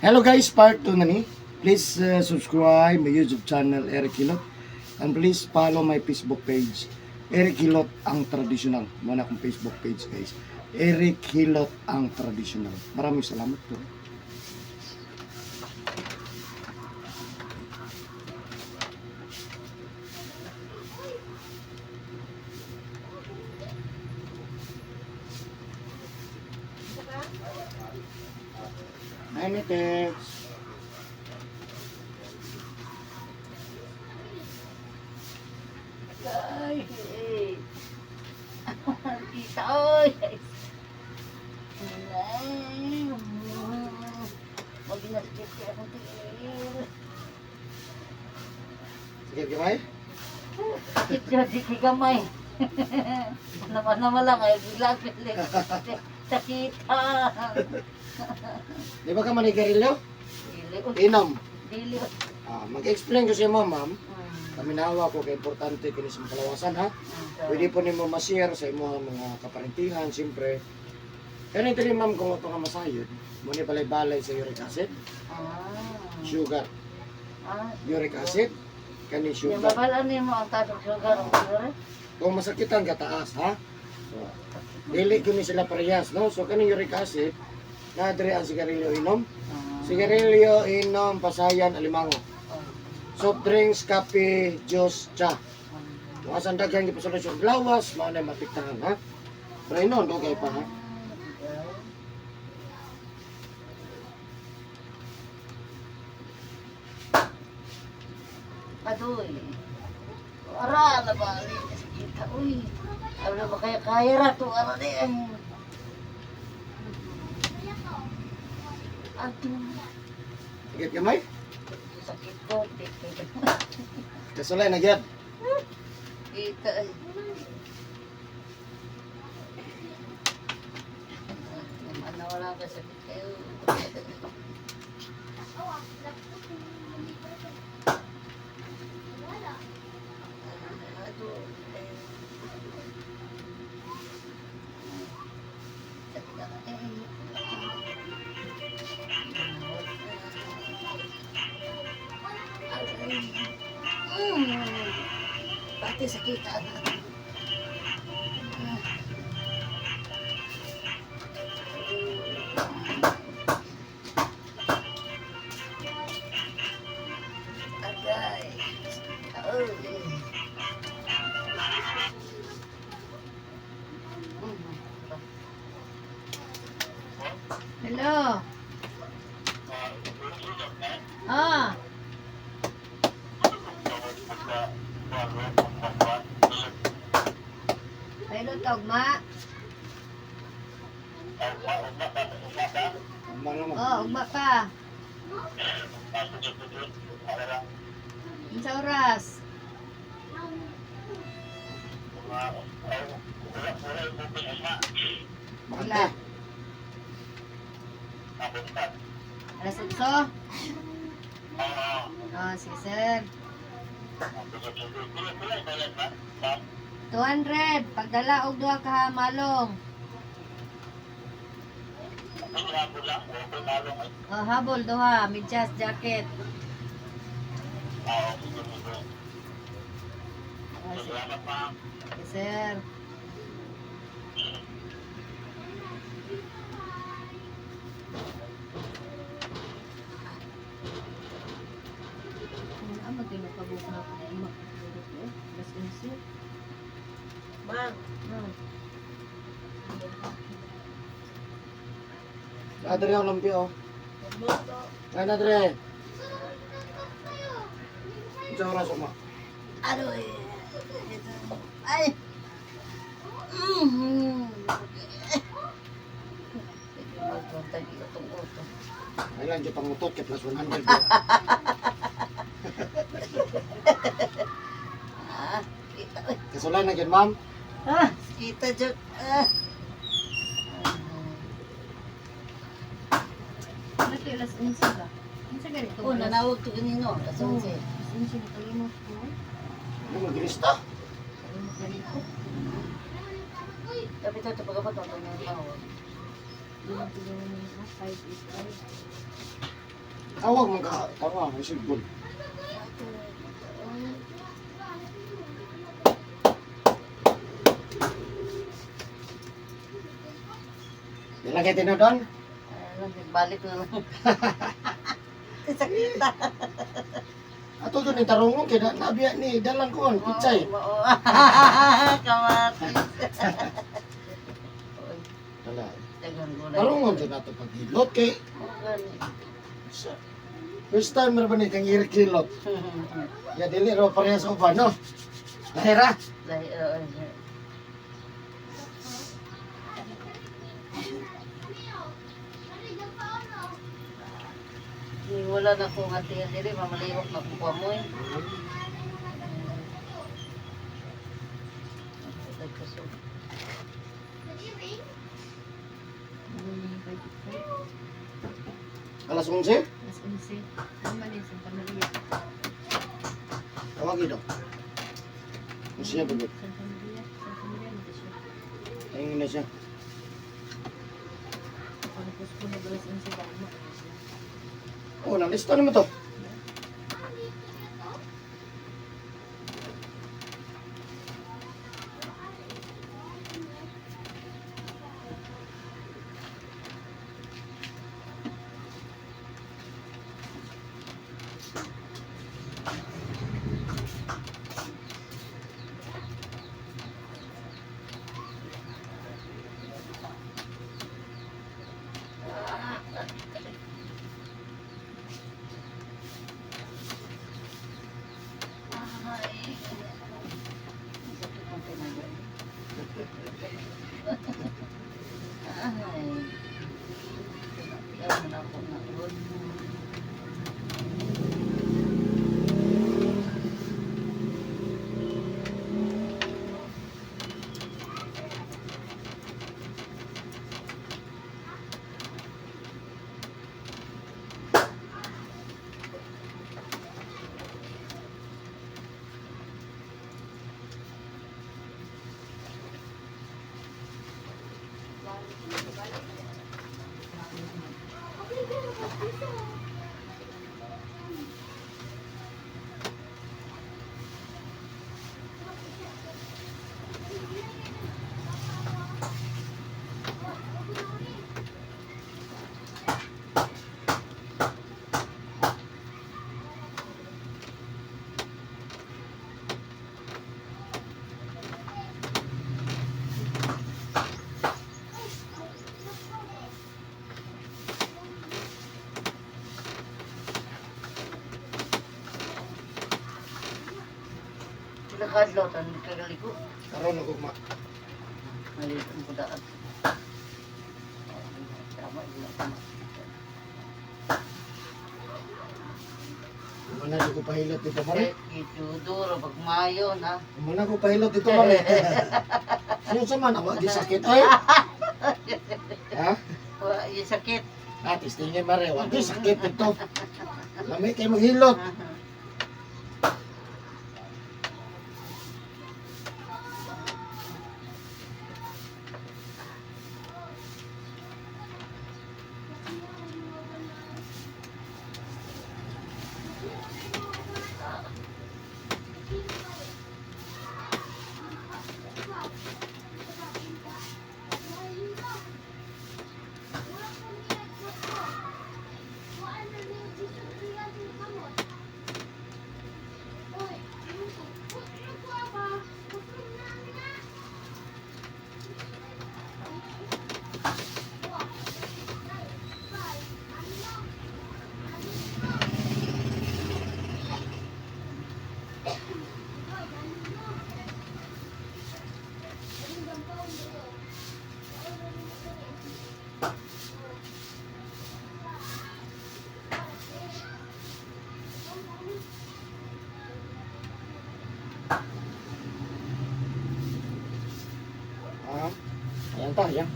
Hello guys, part 2 na ni. Please subscribe my YouTube channel Eric Hilot and please follow my Facebook page Eric Hilot ang traditional. Muna akong Facebook page guys. Eric Hilot ang traditional. Maraming salamat po. Hi, Mitex. Ay, kita oy. Ay, mag-inasip kaya akong tingin. Sige, Gamay. Sakit siya, di kay gamay. Naman lang, ay bilang-bilang. Sakita. Di ba ka manigarilyo? Dili, Inom. dili. Mag-explain ko siya mo, ma'am. Paminawa ko kay importante kini sa kalawasan ha. Pwede po nimo ma-share sa imo mga kaparintingan, siyempre. Kani diri ma'am kung ito nga masayod, mo ni balay-balay sa uric acid, sugar, uric acid, kani Yung sugar. babalaan mo ang tasong sugar, ang sugar. Kung masakitan ka taas ha. So, dili kini sila parehas, no? So kani uric acid, na diri ang sigarilyo inom. Sigarilyo inom, pasayan, alimango. Soft drinks, kape, juice, cha. Kung asan daghan gipasulod sa glawas, mao na mapiktahan ha. Pero inon okay pa ha. Aduh, ara na ba sa kita, uy. Ano na ba kaya ra to, ara na yan. Aduh, Sige kamay. sakit ko, dito. Kasulay na gyud. Kita, ay. Ano wala ka sakit kayo. Aduh, pati sakitan. Agay. Oh. Hello. Ah. Hello, Togma. Mga mo. Oh, ugma pa. Sa oras. Wala. Alas 8? Oh, sige, sir. 200. Pagdala og duha ka malong. Oh, habol duha, medyas, jacket. Oh, sige, sir. Ano din pabuk na ko Mas insi. Bang, Adre ang lumpio. Ano adre? Sa oras mo. aduh, ay. Magpunta dito itong auto. Ayun di pangutot kay plus 100. Kita, uy. Kasulay na gyud ma'am. Kita dyan. Ano kay alas 11 ba? Ano sa ganito? Oh, nanawag to ganino. Alas Alas 11. 11. Alas 11 na kalimot ko. Ano mo gilista? Kalimot ganito. Tapi ito, pagkapat ito ng tawag. Hindi na 585. Tawag mo ka, tawag mo sigod. Ilagay tinodon. Balik na lang. Sakit na. Ato doon yung tarungon, kaya nabiya ni dalang ko, pitsay. Oo. Kamatis. Uy, Wala. dagan ko na. Tarungon din nato paghilot kay first time meron ba ni kang irikilot. Ya dili ro parehas uban no. Lahira. Wala na ko nga tiyan dili, mamaliwak na kuha mo eh. Alas 11, Mas unsi. Ang mali sa Maria. tawagi daw. Siya bugod. Santa Maria. Santa Maria na siya. Ayun na siya. Pagkos ko na balas unsi ba mo. Oh, nalista naman to. Nakadlaw tan kagaliko. Karon ako ma. Maliit ang kudaan. Tama ila. Mana ko pahilot dito mare. Iduduro pag mayo na. Mana ko pahilot dito mare. Sino sa man ako gisakit ay? Ha? Wa yung sakit. Atis tingin mare, wa di sakit ito. Lami kay maghilot. Ayan ta, yan.